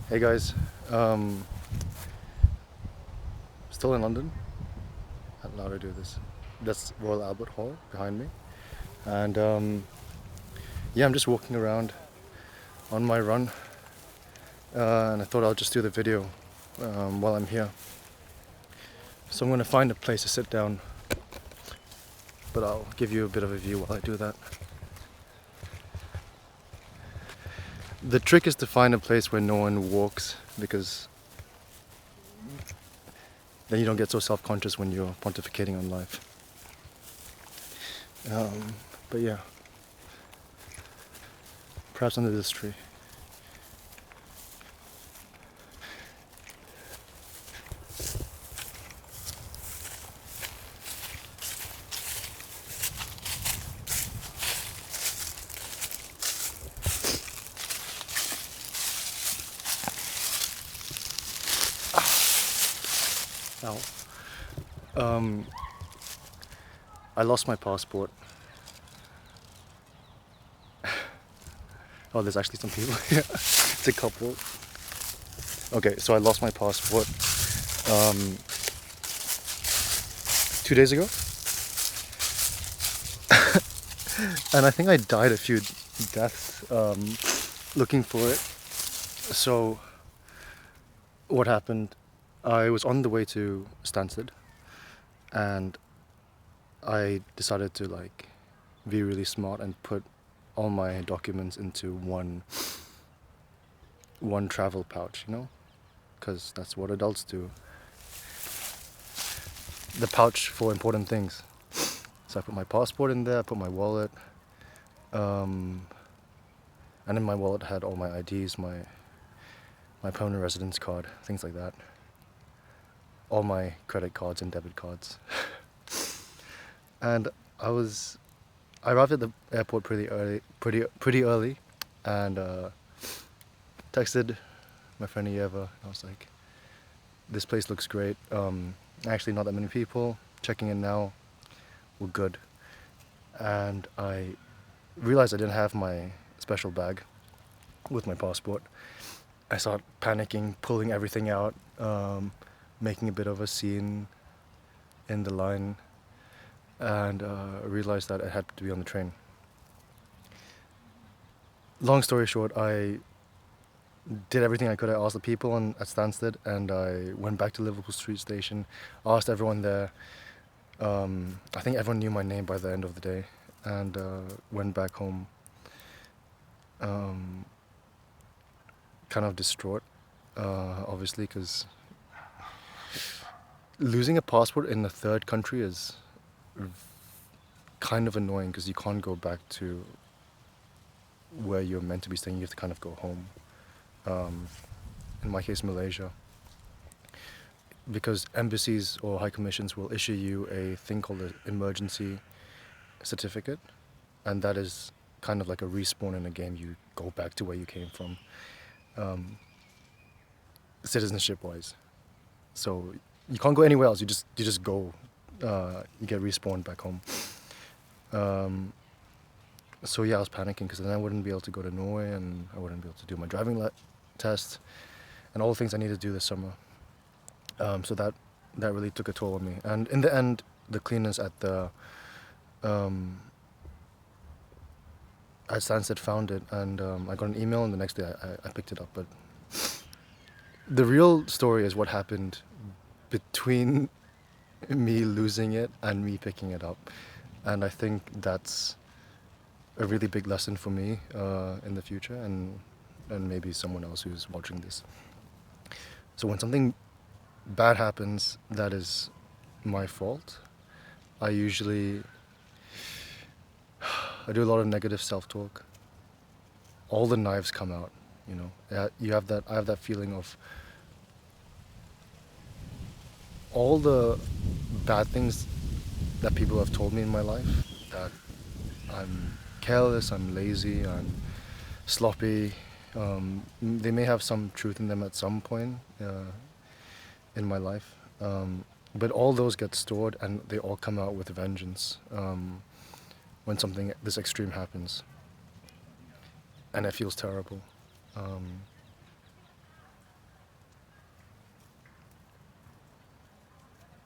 Hey guys, um, still in London. How loud I do this? That's Royal Albert Hall behind me, and yeah, I'm just walking around on my run, and I thought I'll just do the video while I'm here. So I'm gonna find a place to sit down, but I'll give you a bit of a view while I do that. The trick is to find a place where no one walks, because then you don't get so self-conscious when you're pontificating on life. But yeah, perhaps under this tree. Ow. Um, I lost my passport. Oh, there's actually some people here. It's a couple. Okay, so I lost my passport 2 days ago, and I think I died a few deaths looking for it. So what happened? I was on the way to Stansted, and I decided to be really smart and put all my documents into one travel pouch, because that's what adults do. The pouch for important things. So I put my passport in there, I put my wallet, and in my wallet had all my IDs, my permanent residence card, things like that. All my credit cards and debit cards. And I arrived at the airport pretty early, and texted my friend Eva. I was like, "This place looks great. Actually, not that many people. Checking in now. We're good." And I realized I didn't have my special bag with my passport. I started panicking, pulling everything out, making a bit of a scene in the line, and realized that I had to be on the train. Long story short, I did everything I could. I asked the people at Stansted, and I went back to Liverpool Street Station, asked everyone there. I think everyone knew my name by the end of the day, and went back home kind of distraught, obviously, because losing a passport in a third country is kind of annoying, because you can't go back to where you're meant to be staying. You have to kind of go home. In my case, Malaysia, because embassies or high commissions will issue you a thing called an emergency certificate, and that is kind of like a respawn in a game. You go back to where you came from, citizenship wise. So you can't go anywhere else. You just go. You get respawned back home. So yeah, I was panicking, because then I wouldn't be able to go to Norway, and I wouldn't be able to do my driving test and all the things I need to do this summer. So that really took a toll on me. And in the end, the cleaners at Stansted found it, and I got an email, and the next day I picked it up. But the real story is what happened between me losing it and me picking it up. And I think that's a really big lesson for me in the future, and maybe someone else who's watching this. So when something bad happens that is my fault, I do a lot of negative self-talk. All the knives come out, you have that. I have that feeling of all the bad things that people have told me in my life, that I'm careless, I'm lazy, I'm sloppy. They may have some truth in them at some point in my life, but all those get stored, and they all come out with vengeance when something this extreme happens, and it feels terrible.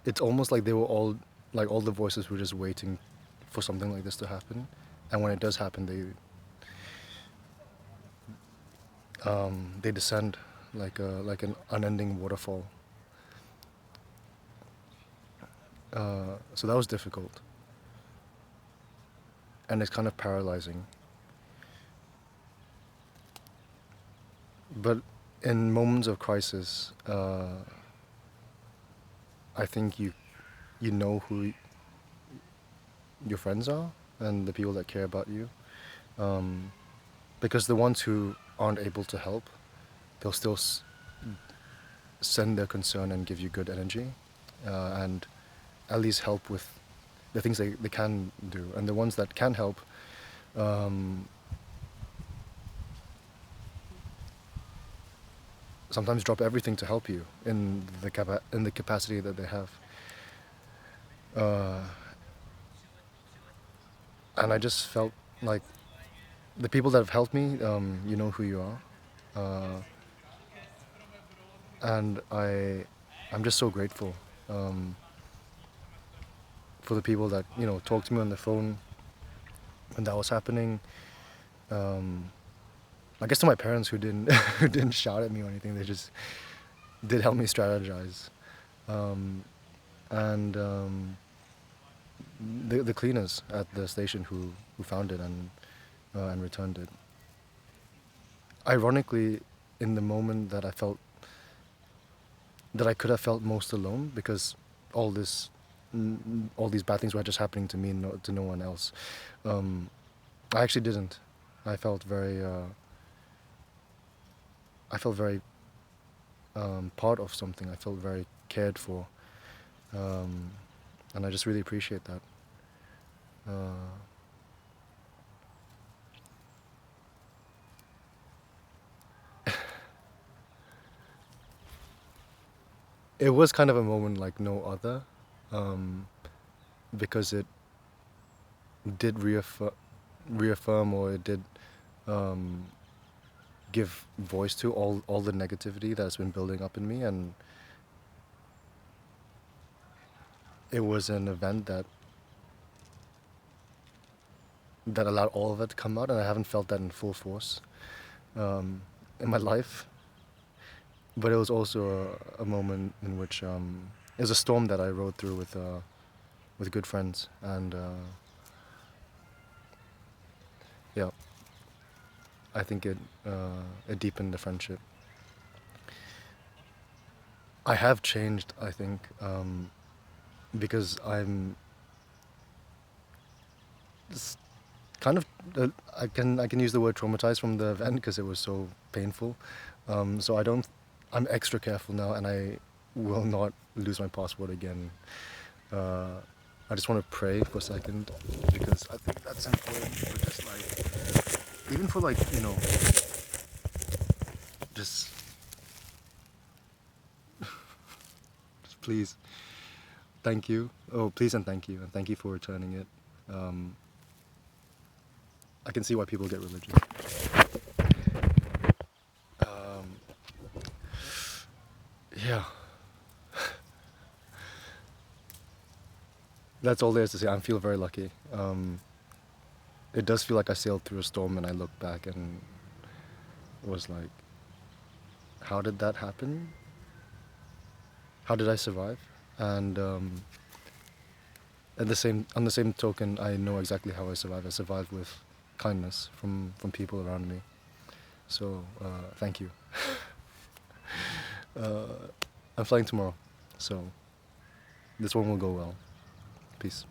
it's almost like they were all like all the voices were just waiting for something like this to happen, and when it does happen, they descend like an unending waterfall. So that was difficult, and it's kind of paralyzing. But in moments of crisis, I think you know who your friends are and the people that care about you, because the ones who aren't able to help, they'll still send their concern and give you good energy, and at least help with the things they can do. And the ones that can help, sometimes drop everything to help you in the capacity that they have. Uh, and I just felt like the people that have helped me, you know who you are, and I'm just so grateful for the people that talked to me on the phone when that was happening. I guess to my parents who didn't who didn't shout at me or anything, they just did help me strategize, and the cleaners at the station who found it and returned it. Ironically, in the moment that I felt that I could have felt most alone because all this all these bad things were just happening to me and to no one else, I actually didn't. I felt very part of something. I felt very cared for, and I just really appreciate that. It was kind of a moment like no other, because it did reaffirm, or it did give voice to all the negativity that's been building up in me, and it was an event that allowed all of it to come out, and I haven't felt that in full force in my life. But it was also a moment in which it was a storm that I rode through with good friends, and yeah, I think it deepened the friendship. I have changed, I think, because I'm s- kind of I can use the word traumatized from the event because it was so painful. So I'm extra careful now, and I will not lose my passport again. I just want to pray for a second because I think that's important for just like even for like just please thank you. Oh, please and thank you, and thank you for returning it. Um, I can see why people get religious. Um, yeah, that's all there is to say. I feel very lucky. It does feel like I sailed through a storm, and I look back and was like, how did that happen? How did I survive? And on the same token, I know exactly how I survived. I survived with kindness from people around me. So thank you. I'm flying tomorrow, so this one will go well. Peace.